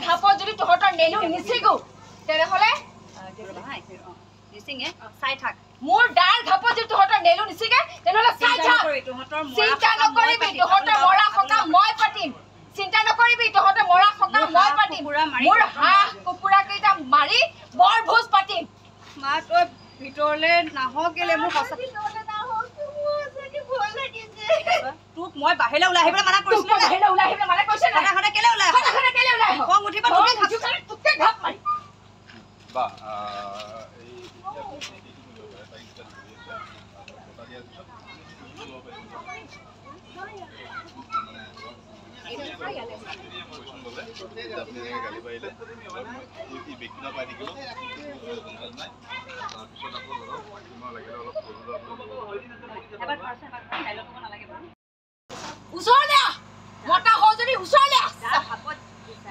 ঘাপত যদি তহঁতৰ নেলু নিচিগো তেনেহলে নিচিঙে চাই থাক মোৰ ডাল ঘাপত যদি তহঁতৰ নেলু নিচিগে তেনেহলে চাই থাক চিন্তা নকৰিবি তহঁতৰ মৰা সকাম মই পাতিম চিন্তা নকৰিবি তহঁতৰ মৰা সকাম মই পাতিম মোৰ হাঁহ কুকুৰা কেইটা মাৰি বৰ ভোজ পাতিম মা তই ভিতৰলে নাহ কেলে মোৰ সঁচা তোক মই বাহিৰলৈ ওলাই আহিবলৈ মানা কৰিছিলো বাহিৰলৈ ওলাই আহিবলৈ মানা কৰিছে না সদায় কেলে ওলাই সদায় কেলে ওলাই খং উঠিব তোকে ঘাপ মাৰি বা ওচৰলে মতা হৈ যদি ওচৰলে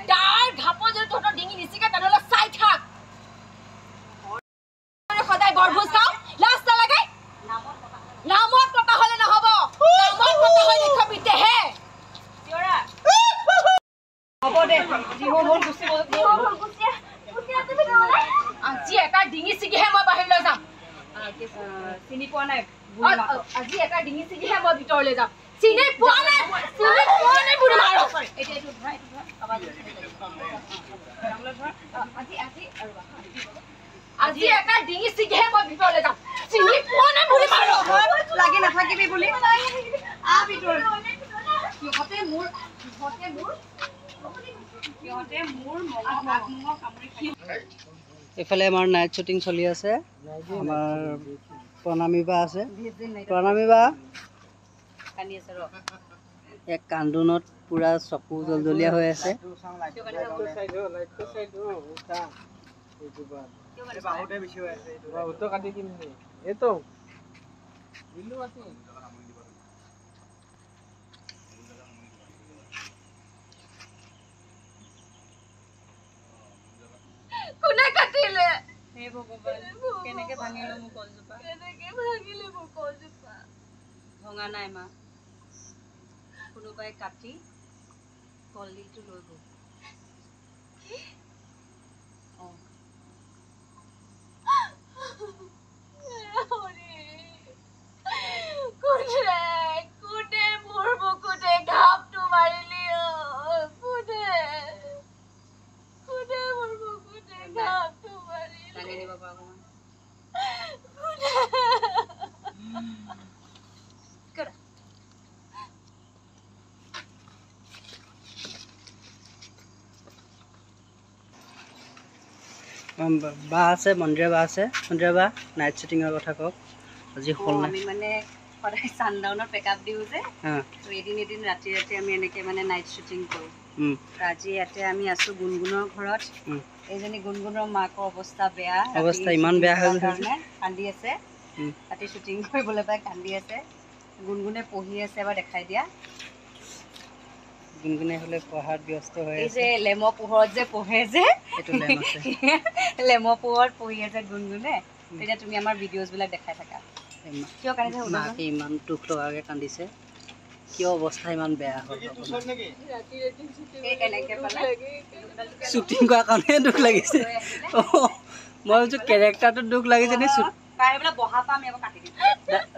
তাৰ ঘাপত যদি তহঁতৰ ডিঙি নিচিগে তেনেহলে চাই থাক সদায় বৰভোজ খাওঁ লাজ নালাগে নামত পতা হলে নহব নামত পতা হৈ দেখুৱাবি দেহে হ'ব দে জিহো হ'ল আজি এটা ডিঙি ছিগিহে মই বাহিৰলৈ যাম চিনি পোৱা নাই আজি এটা ডিঙি ছিগিহে মই ভিতৰলৈ যাম চিনি পোৱা নাই বুঢ়ী মাৰো এতিয়া এইটো ধৰা আজি এটা ডিঙি ছিগিহে মই ভিতৰলৈ যাম চিনি পোৱা নাই বুঢ়ী মাৰো লাগি নাথাকিবি বুলি সিহঁতে মোৰ এইফালে আমাৰ নাইট শ্বুটিং চলি আছে আমাৰ প্ৰণামী বা আছে প্ৰণামী বা এক কান্দোনত পুৰা চকু জলজলীয়া হৈ আছে কোনে কাটিলে হে ভগৱান কেনেকে ভাঙিলে মোৰ কলজোপা ভঙা নাই মা কোনোবাই কাটি কলডিলটো লৈ গ'ল কোনে মোৰ বুকুতে ঘাপটো মাৰিলি কোনে মোৰ বুকুতে ঘাপটো মাৰিলি দাঙি দিব পাৰ অকণমান বা আছে মন্দিৰা বা আছে মন্দিৰা বা নাইট শ্বুটিঙৰ কথা কওক আজি হ'ল নাই আমি মানে সদায় ছানডাউনত পেকআপ দিওঁ যে তো এদিন ৰাতি আমি এনেকৈ মানে নাইট শ্বুটিং কৰোঁ আজি ইয়াতে আমি আছোঁ গুণগুণৰ ঘৰত এইজনী গুণগুণৰ মাকৰ অৱস্থা বেয়া অৱস্থা ইমান বেয়া হৈ কাৰণে কান্দি আছে ৰাতি শ্বুটিং কৰিবলৈ পাই কান্দি আছে গুণগুণে পঢ়ি আছে এবাৰ দেখাই দিয়া গুণগুণে হ'লে পঢ়াত ব্যস্ত হৈ এই যে লেমৰ পোহৰত যে পঢ়ে যে এইটো লেম আছে লেমৰ পোহৰত পঢ়ি আছে গুণগুণে তেতিয়া তুমি আমাৰ ভিডিঅ'জবিলাক দেখাই থাকা কিয় কান্দিছে মাকে ইমান দুখ লগাকৈ কান্দিছে কিয় অৱস্থা ইমান বেয়া হ'ল শ্বুটিং কৰাৰ কাৰণে দুখ লাগিছে মই ভাবিছোঁ কেৰেক্টাৰটোত দুখ লাগিছে নে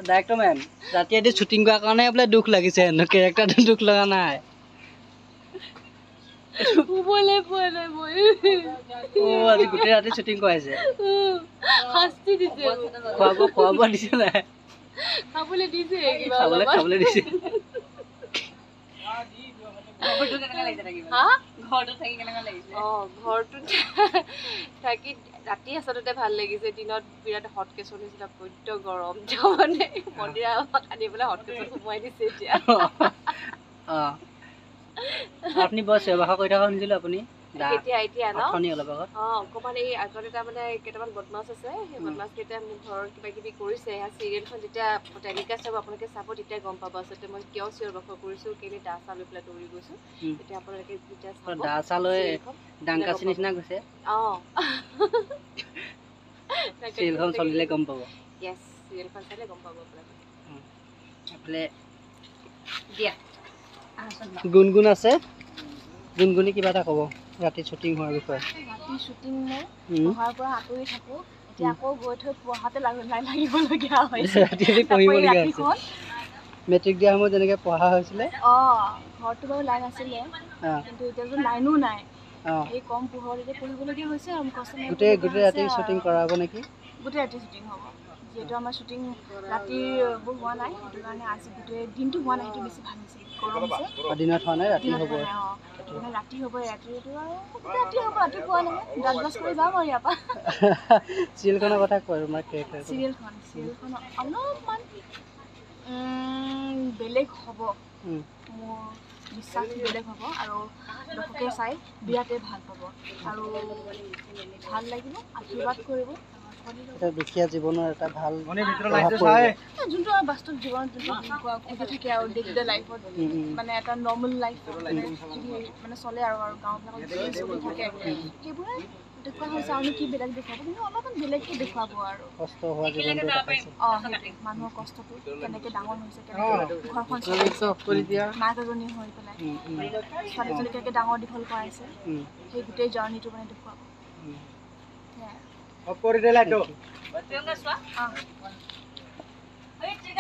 ডাইৰেক্টৰ মেম ৰাতি ৰাতি শ্বুটিং কৰাৰ কাৰণে বোলে দুখ লাগিছে হেনো কেৰেক্টাৰটো দুখ লগা নাই আজি গোটেই ৰাতি শ্বুটিং কৰাইছে খোৱা বোৱা দিছে নাই খাবলৈ দিছে ঘৰটোত থাকি ৰাতি আচলতে ভাল লাগিছে দিনত বিৰাট হটকেছ নিচিনা বৈদ্য গৰম মানে মন্দিৰ আনি পেলাই হটকেছত সোমোৱাই দিছে এতিয়া আপুনি বৰ ব্যৱহাৰ কৰি থকা শুনিছিলোঁ আপুনি এতিয়া ন অলপ আগত অকণমান এই আগতে তাৰমানে কেইটামান বদমাছ আছে সেই বদমাছ কেইটাই মোৰ ঘৰৰ কিবা কিবি কৰিছে সেয়া চিৰিয়েলখন যেতিয়া টেলিকাষ্ট হ'ব আপোনালোকে চাব তেতিয়া গম পাব আচলতে মই কিয় চিঞৰ বাখৰ কৰিছোঁ কেলৈ দা চা লৈ পেলাই দৌৰি গৈছোঁ তেতিয়া আপোনালোকে যেতিয়া দা চা লৈ ডাংকাচি নিচিনা গৈছে চিৰিয়েলখন চলিলে গম পাব য়েছ চিৰিয়েলখন চালে গম পাব আপোনালোকে এইফালে দিয়া গুণগুণ আছে গুণগুণি কিবা এটা ক'ব ৰাতি শ্বুটিং হোৱাৰ বিষয়ে। ৰাতি শ্বুটিং মই পঢ়াৰ পৰা আঁতৰি থাকোঁ, এতিয়া আকৌ গৈ থৈ পঢ়াতে লাগিবলগীয়া হৈছে। ৰাতি পঢ়িবলগীয়া হৈছে। মেট্ৰিক দিয়াৰ সময়ত যেনেকৈ পঢ়া হৈছিলে। ঘৰটো বাৰু লাইন আছিলে, কিন্তু এতিয়াতো লাইনো নাই। এই কম পোহৰত এতিয়া পঢ়িবলগীয়া হৈছে আৰু গোটেই ৰাতি শ্বুটিং কৰাব নেকি? গোটেই ৰাতি শ্বুটিং হ'ব, যিহেতু আমাৰ শ্বুটিং ৰাতিবোৰ হোৱা নাই, সেইটো কাৰণে আজি গোটেই দিনটো হোৱা নাই, সেইটো বেছি ভাল হৈছে। গৰম হৈছে, দিনত হোৱা নাই, ৰাতি হ'ব। ৰাতি হ'ব, ৰাতিটো আৰু ৰাতি হ'ব, ৰাতিপুৱা নহয় দাঁত ব্ৰাছ কৰি যাম আৰু ইয়াৰ পৰা। চিৰিয়েলখনৰ কথা কয় তোমাৰ চিৰিয়েলখন অলপমান বেলেগ হ'ব, মোৰ বিশ্বাস বেলেগ হ'ব, আৰু দৰ্শকে চাই বিৰাটেই ভাল পাব আৰু ভাল লাগিব, আশীৰ্বাদ কৰিব। দুখীয়া জীৱনৰ এটা ভাল যোনটো আৰু বাস্তৱ জীৱনত যোনটো ঘটি থাকে আৰু ডে টু ডে লাইফত, মানে এটা নৰ্মেল লাইফ মানে চলে আৰু গাঁওবিলাকত চলি থাকে, সেইবোৰে দেখুওৱা হৈছে। আৰু কি বেলেগ দেখুৱাব, কিন্তু অলপমান বেলেগকৈ দেখুৱাব আৰু কষ্ট হোৱা জীৱনটো দেখাইছে। মানুহৰ কষ্টটো কেনেকৈ ডাঙৰ হৈছে, কেনেকৈ ঘৰখন চলাইছে, মাক এজনী হৈ পেলাই ছোৱালীজনী কেনেকৈ ডাঙৰ দীঘল কৰাইছে, সেই গোটেই জাৰ্ণিটো মানে দেখুৱাব।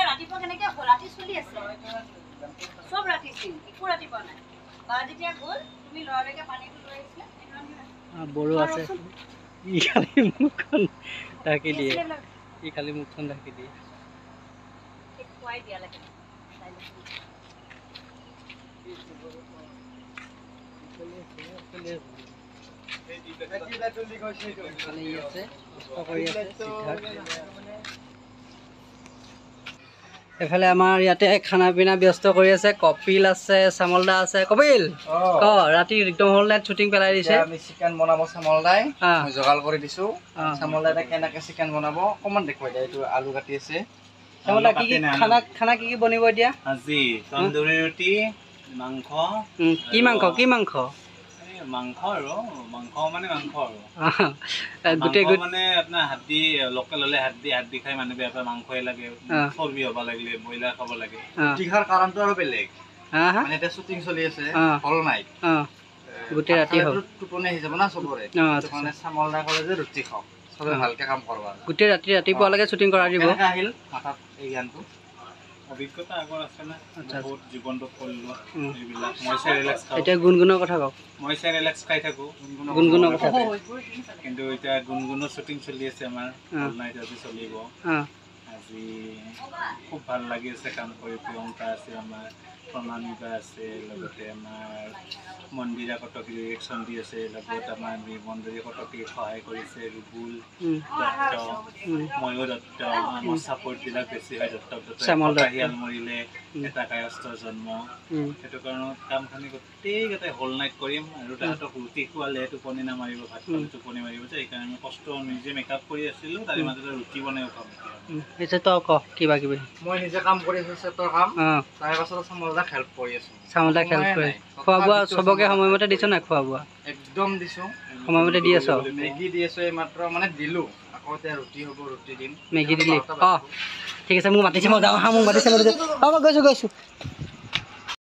ৰাতিপুৱা কেনেকৈ ৰাতি চলি আছে, চব ৰাতি একো ৰাতিপুৱা নাই। বা যেতিয়া গ'ল তুমি ল'ৰালৈকে পানীটো লৈ আহিছিলা, বড়ো আছে, ই খালি মুখখন ঢাকি দিয়ে, খুৱাই দিয়া লাগে। এফালে আমাৰ ইয়াতে খানা পিনা ব্যস্ত কৰি আছে, কপিল আছে, চামল দা আছে। কপিল ৰাতি একদম হল নাইট শ্বুটিং পেলাই দিছে। আমি চিকেন বনাব চামল দাই, মই যোগাৰ কৰি দিছো। চামল দাই কেনেকে চিকেন বনাব অকমান দেখুৱাই দিয়া। এইটো আলু কাটি আছে। চামল দা কি খানা কি বনিব এতিয়া? আজি তন্দুৰী ৰুটি, মাংস। কি মাংস? কি মাংস? মাংস আৰু মাংস মানে মাংস আৰু গোটেই মানে আপোনাৰ হাড্ডি লোকেল হলে হাড্ডি খাই মানুহ বেয়া পায়, মাংসই লাগে। চৰ্বি হ'ব লাগিলে ব্ৰইলাৰ খাব লাগে। ৰুটিখাৰ কাৰণটো আৰু বেলেগ, মানে এতিয়া শ্বুটিং চলি আছে, হল নাইট, গোটেই ৰাতি হ'ব, টোপনি আহি যাব না চবৰে। মানে চামল দা ক'লে যে ৰুটি খাওঁ, চবে ভালকে কাম কৰবা। গোটেই ৰাতিপুৱালৈকে শ্বুটিং কৰাই দিব। আহিল মাথাত এই জ্ঞানটো, অভিজ্ঞতা আগৰ আছে না, বহুত জীৱনটো কৰিলোঁ এইবিলাক। মই চেৰেলেক্স খাওঁ। এতিয়া গুণগুণৰ কথা কওক। মই চেৰেলেক্স খাই থাকোঁ, গুণগুণৰ কথা। কিন্তু এতিয়া গুণগুণৰ শ্বুটিং চলি আছে আমাৰ, হল নাইট আজি চলিব। আজি খুব ভাল লাগি আছে কাম কৰি। প্ৰিয়ংকা আছে আমাৰ, প্ৰণামিকা আছে, লগতে আমাৰ মন্দিৰা কটকী ৰিয়েকশ্যন দি আছে, লগত আমাৰ মন্দিৰা কটকী সহায় কৰিছে, ৰুবুল দত্ত, ময়ূৰ দত্ত। আমাৰ ছাপৰ্টবিলাক বেছি হয় দত্ত শিয়াল মৰিলে এটা কায়স্থৰ জন্ম। সেইটো কাৰণত কামখিনি গোটেইকেইটাই হল নাইট কৰিম, আৰু তাহাঁতক ৰুটি খোৱালে টোপনি নামাৰিব, ভাত খালে টোপনি মাৰিব যে, সেইকাৰণে আমি কষ্ট নিজে মেকআপ কৰি আছিলোঁ, তাৰে মাজতে ৰুটি বনাই খাম। কিবা কিবি মই নিজে কাম কৰি আছো, সেটৰ কাম। তাৰ পাছত চামলদাক হেল্প কৰি আছো। চামলদাক হেল্প কৰি খোৱা বোৱা চবকে সময়মতে দিছ নাই? খোৱা বোৱা একদম দিছো, সময়মতে দি আছ? মেগী দি আছো, এইমাত্ৰ মানে দিলো। আকৌ এতিয়া ৰুটি হ'ব, ৰুটি দিম। মেগী দিলি? ঠিক আছে, মোক মাতিছে, মই যাওঁ। মোক মাতিছে, গৈছো।